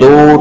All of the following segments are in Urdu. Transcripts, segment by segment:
2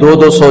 200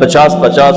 50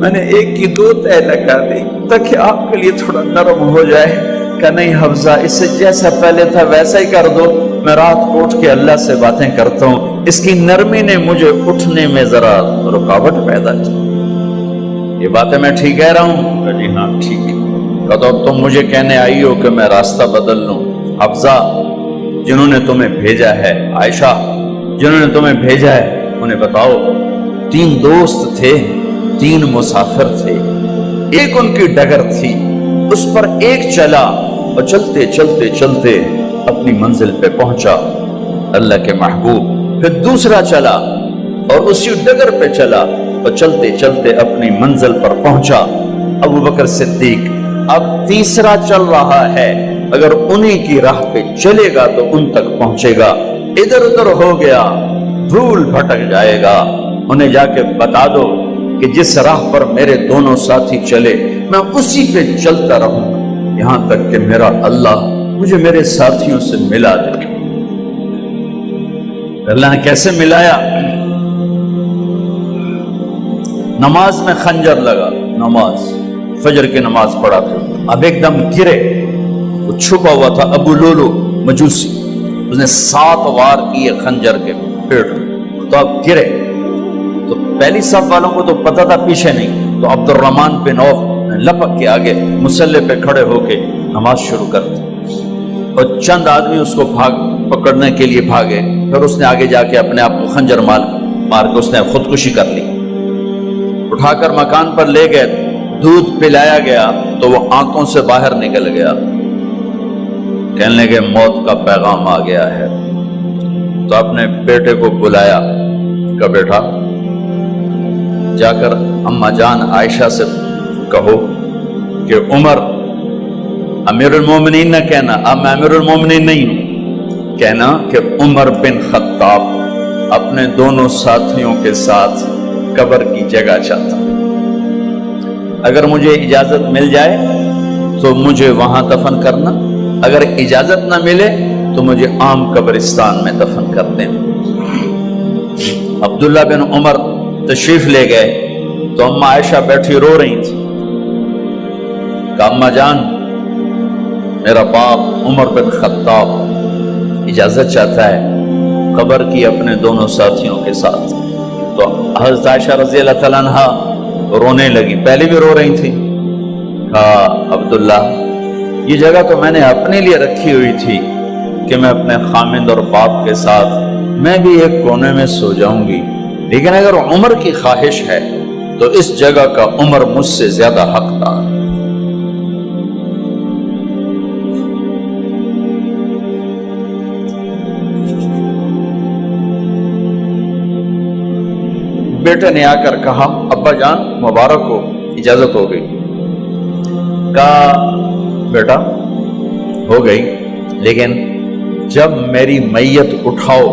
میں نے ایک کی 2 تہ لگا دی تاکہ آپ کے لیے تھوڑا نرم ہو جائے کہ نہیں حفظہ اس سے جیسا پہلے تھا ویسا ہی کر دو، میں رات کو اٹھ کے اللہ سے باتیں کرتا ہوں، اس کی نرمی نے مجھے اٹھنے میں ذرا رکاوٹ پیدا کی۔ یہ باتیں میں ٹھیک کہہ رہا ہوں؟ کہ جی ہاں ٹھیک ہے۔ کہتا تم مجھے کہنے آئی ہو کہ میں راستہ بدل لوں؟ حفظہ جنہوں نے تمہیں بھیجا ہے، عائشہ جنہوں نے تمہیں بھیجا ہے انہیں بتاؤ 3 دوست تھے، 3 مسافر تھے، ایک ان کی ڈگر تھی، اس پر ایک چلا اور چلتے چلتے چلتے اپنی منزل پہ پہنچا اللہ کے محبوب، پھر دوسرا چلا اور اسی ڈگر پہ چلا اور چلتے چلتے اپنی منزل پر پہنچا ابو بکر صدیق۔ اب تیسرا چل رہا ہے، اگر انہی کی راہ پہ چلے گا تو ان تک پہنچے گا، ادھر ادھر ہو گیا بھول بھٹک جائے گا۔ انہیں جا کے بتا دو کہ جس راہ پر میرے دونوں ساتھی چلے میں اسی پہ چلتا رہوں یہاں تک کہ میرا اللہ مجھے میرے ساتھیوں سے ملا دے۔ اللہ نے کیسے ملایا؟ نماز میں خنجر لگا، نماز فجر کی نماز پڑھا تھا، اب ایک دم گرے، وہ چھپا ہوا تھا ابو لولو مجوسی، اس نے 7 وار کیے خنجر کے پیٹ میں، تو اب گرے تو پہلی صف والوں کو تو پتہ تھا پیچھے نہیں، تو عبد الرحمن بن عوف نے لپک کے آگے مصلی پہ کھڑے ہو کے نماز شروع کر دی، اور چند آدمی اس کو پکڑنے کے لیے بھاگے، پھر اس نے آگے جا کے اپنے آپ کو خنجر مار کے اس نے خودکشی کر لی۔ اٹھا کر مکان پر لے گئے، دودھ پلایا گیا تو وہ آنتوں سے باہر نکل گیا، کہنے لگے موت کا پیغام آ گیا ہے۔ تو اپنے بیٹے کو بلایا کہ بیٹا جا کر اماں جان عائشہ سے کہو کہ عمر امیر المومنین نہ کہنا، اب میں امیر المومنین نہیں ہوں، کہنا کہ عمر بن خطاب اپنے دونوں ساتھیوں کے ساتھ قبر کی جگہ چاہتا، اگر مجھے اجازت مل جائے تو مجھے وہاں دفن کرنا، اگر اجازت نہ ملے تو مجھے عام قبرستان میں دفن کر دیں۔ عبداللہ بن عمر تشریف لے گئے تو اماں عائشہ بیٹھی رو رہی تھی، کہا اماں جان میرا باپ عمر بن خطاب اجازت چاہتا ہے قبر کی اپنے دونوں ساتھیوں کے ساتھ۔ تو حضرت عائشہ رضی اللہ تعالیٰ عنہا رونے لگی، پہلے بھی رو رہی تھی، کہا عبداللہ یہ جگہ تو میں نے اپنے لیے رکھی ہوئی تھی کہ میں اپنے خامند اور باپ کے ساتھ میں بھی ایک کونے میں سو جاؤں گی، لیکن اگر عمر کی خواہش ہے تو اس جگہ کا عمر مجھ سے زیادہ حقدار ہے۔ بیٹے نے آ کر کہا ابا جان مبارک ہو، اجازت ہو گئی۔ کہا بیٹا ہو گئی، لیکن جب میری میت اٹھاؤ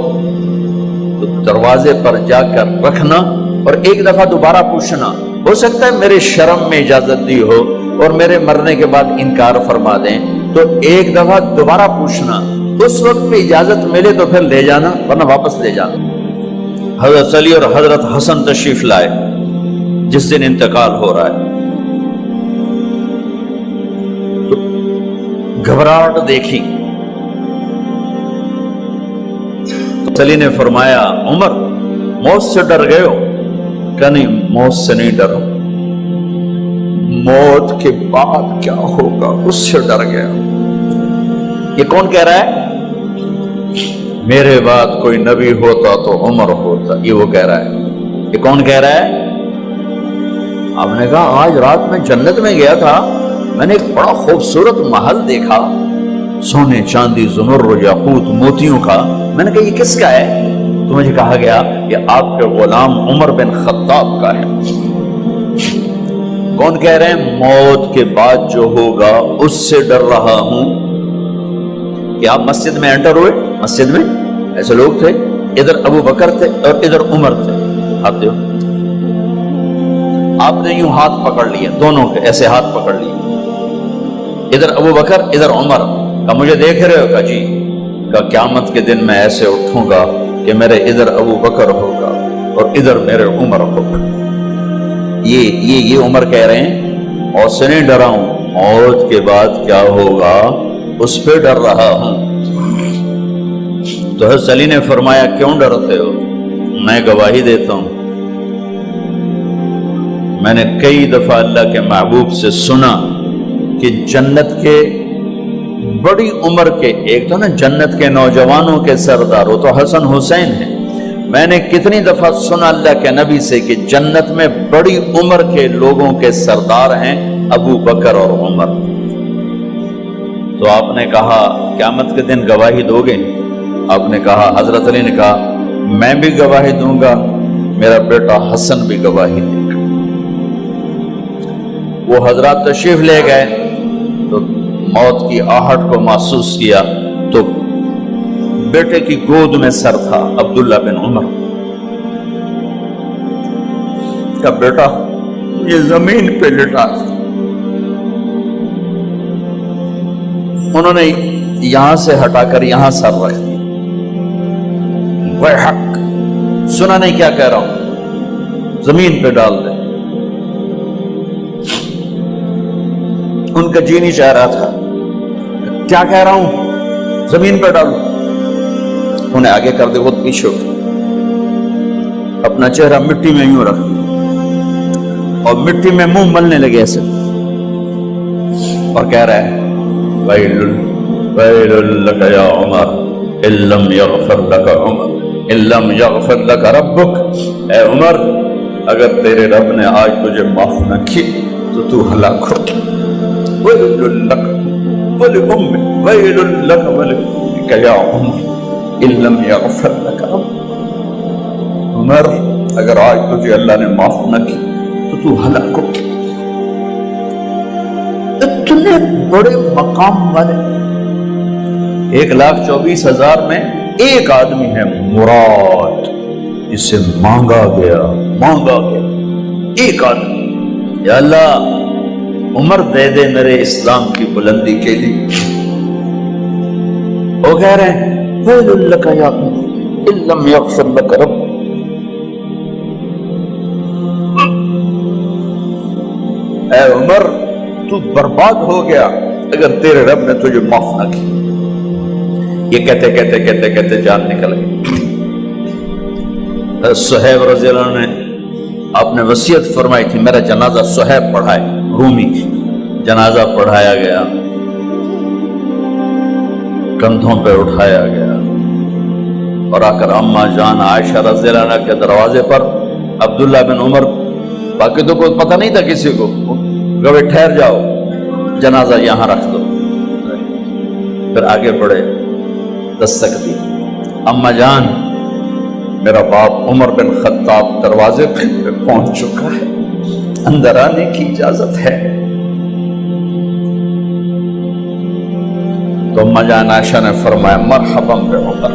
تو دروازے پر جا کر رکھنا اور ایک دفعہ دوبارہ پوچھنا، ہو سکتا ہے میرے شرم میں اجازت دی ہو اور میرے مرنے کے بعد انکار فرما دیں، تو ایک دفعہ دوبارہ پوچھنا، اس وقت پہ اجازت ملے تو پھر لے جانا ورنہ واپس لے جانا۔ حضرت علی اور حضرت حسن تشریف لائے جس دن انتقال ہو رہا ہے، تو گھبراہٹ دیکھی، تو علی نے فرمایا عمر موت سے ڈر گئے ہو؟ کہ نہیں موت سے نہیں ڈرو، موت کے بعد کیا ہوگا اس سے ڈر گیا۔ یہ کون کہہ رہا ہے؟ میرے بعد کوئی نبی ہوتا تو عمر ہوتا، یہ وہ کہہ رہا ہے۔ یہ کون کہہ رہا ہے؟ آپ نے کہا آج رات میں جنت میں گیا تھا، میں نے ایک بڑا خوبصورت محل دیکھا، سونے چاندی زمر یاقوت موتیوں کا، میں نے کہا یہ کس کا ہے؟ تو مجھے کہا گیا یہ آپ کے غلام عمر بن خطاب کا ہے۔ کون کہہ رہے ہیں؟ موت کے بعد جو ہوگا اس سے ڈر رہا ہوں۔ کہ آپ مسجد میں انٹر ہوئے، مسجد میں ایسے لوگ تھے، ادھر ابو بکر تھے اور ادھر عمر تھے، ہاتھ دیو، آپ نے یوں ہاتھ پکڑ لیے، دونوں کے ایسے ہاتھ پکڑ لیے، ادھر ابو بکر ادھر عمر، کہا مجھے دیکھ رہے ہو؟ کہا جی۔ کہا قیامت کے دن میں ایسے اٹھوں گا کہ میرے ادھر ابو بکر ہوگا اور ادھر میرے عمر ہوگا۔ یہ عمر کہہ رہے ہیں اور سے نہیں ڈرا ہوں، موت کے بعد کیا ہوگا اس پہ ڈر رہا ہوں۔ تو حضرت علی نے فرمایا کیوں ڈرتے ہو؟ میں گواہی دیتا ہوں، میں نے کئی دفعہ اللہ کے محبوب سے سنا کہ جنت کے بڑی عمر کے، ایک تو نا جنت کے نوجوانوں کے سردار وہ تو حسن حسین ہیں، میں نے کتنی دفعہ سنا اللہ کے نبی سے کہ جنت میں بڑی عمر کے لوگوں کے سردار ہیں ابو بکر اور عمر۔ تو آپ نے کہا قیامت کے دن گواہی دو گے؟ آپ نے کہا، حضرت علی نے کہا میں بھی گواہی دوں گا، میرا بیٹا حسن بھی گواہی دے گا۔ وہ حضرات تشریف لے گئے تو موت کی آہٹ کو محسوس کیا تو بیٹے کی گود میں سر تھا عبداللہ بن عمر کا بیٹا، یہ زمین پہ لٹا تھا۔ انہوں نے یہاں سے ہٹا کر یہاں سر رکھ دیا۔ ویحک، سنا نہیں کیا کہہ رہا ہوں، زمین پہ ڈال دے۔ ان کا جی نہیں چاہ رہا تھا، کیا کہہ رہا ہوں، زمین پہ ڈالو۔ انہیں آگے کر دے، خود پیچھے اٹھ، اپنا چہرہ مٹی میں یوں رکھ اور مٹی میں منہ ملنے لگے ایسے، اور کہہ رہا ہے ویل لک یا عمر ان لم یغفر لک عمر ان لم یغفر لک ربک، اے عمر اگر تیرے رب نے آج تجھے معاف نہ کی تو تو ہلاک ہو۔ ویل لک ولأمک ویل لک ولأمک یا عمر ان لم یغفر لک ربک، عمر اگر آج تجھے اللہ نے معاف نہ کی تو تو ہلاک ہو۔ اتنے بڑے مقام والے 1,24,000 میں ایک آدمی ہے مراد، جسے مانگا گیا ایک آدمی، یا اللہ عمر دے دے میرے اسلام کی بلندی کے لیے۔ وہ کہہ رہے ہیں ویل لک یا عمر ان لم یغفر لک رب، اے عمر تو برباد ہو گیا اگر تیرے رب نے تجھے معاف نہ کی۔ یہ کہتے کہتے کہتے کہتے جان نکل گئی۔ صہیب رضی اللہ عنہ نے آپ نے وصیت فرمائی تھی میرا جنازہ صہیب پڑھائے، رومی جنازہ پڑھایا گیا، کندھوں پہ اٹھایا گیا، اور آ کر اماں جان عائشہ رضی اللہ عنہ کے دروازے پر عبداللہ بن عمر، باقی تو کوئی پتہ نہیں تھا کسی کو، گوے ٹھہر جاؤ جنازہ یہاں رکھ دو۔ پھر آگے بڑھے، دستک دی، اماں جان میرا باپ عمر بن خطاب دروازے پہ پہنچ چکا ہے، اندر آنے کی اجازت ہے۔ تو اماں جان عائشہ نے فرمایا مرحبا بعمر،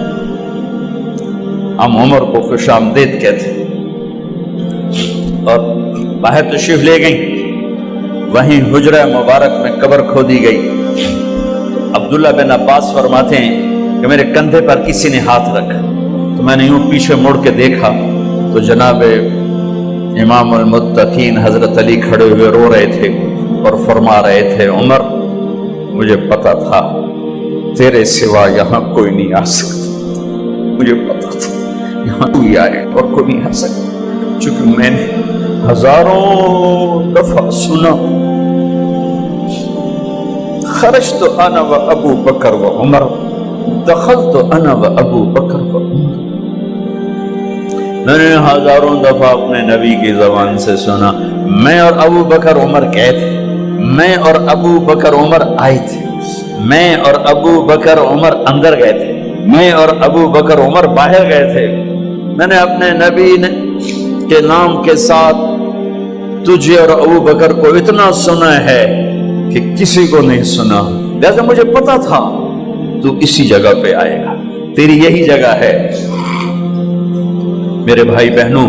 ہم عمر کو خوش آمدید کہتے، اور باہر تشریف لے گئیں۔ وہیں حجرہ مبارک میں قبر کھودی گئی۔ عبداللہ بن عباس فرماتے ہیں کہ میرے کندھے پر کسی نے ہاتھ رکھا تو میں نے یوں پیچھے مڑ کے دیکھا تو جناب امام المتقین حضرت علی کھڑے ہوئے رو رہے تھے اور فرما رہے تھے عمر مجھے پتا تھا تیرے سوا یہاں کوئی نہیں آ سکتا، مجھے پتا تھا یہاں کوئی آئے اور کوئی نہیں آ سکتا، چونکہ میں نے ہزاروں دفعہ سنا خرجت انا و ابو بکر و عمر دخلت انا و ابو بکر و عمر، میں نے ہزاروں دفعہ اپنے نبی کی زبان سے سنا میں اور ابو بکر عمر گئے تھے، میں اور ابو بکر عمر آئے تھے، میں اور ابو بکر عمر اندر گئے تھے، میں اور ابو بکر عمر باہر گئے تھے، میں نے اپنے نبی کے نام کے ساتھ تجھے اور ابو بکر کو اتنا سنا ہے کہ کسی کو نہیں سنا، لہذا مجھے پتا تھا تو اسی جگہ پہ آئے گا، تیری یہی جگہ ہے۔ میرے بھائی بہنوں،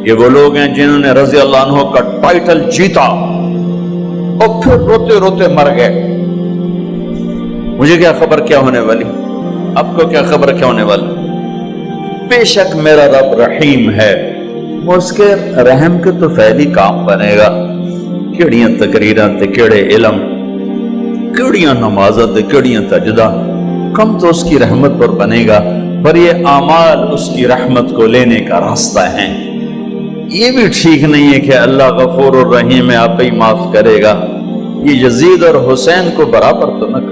یہ وہ لوگ ہیں جنہوں نے رضی اللہ عنہ کا ٹائٹل جیتا اور پھر روتے روتے مر گئے۔ مجھے کیا خبر کیا ہونے والی، آپ کو کیا خبر کیا ہونے والی؟ بے شک میرا رب رحیم ہے، وہ اس کے رحم کے تو فعلی کام بنے گا، کیڑیاں تقریراں تے کیڑے علم، کیڑیاں نمازاں تے کیڑیاں سجدہ، کم تو اس کی رحمت پر بنے گا، پر یہ اعمال اس کی رحمت کو لینے کا راستہ ہیں۔ یہ بھی ٹھیک نہیں ہے کہ اللہ غفور الرحیم ہے، آپ ہی معاف کرے گا۔ یہ یزید اور حسین کو برابر تو نہ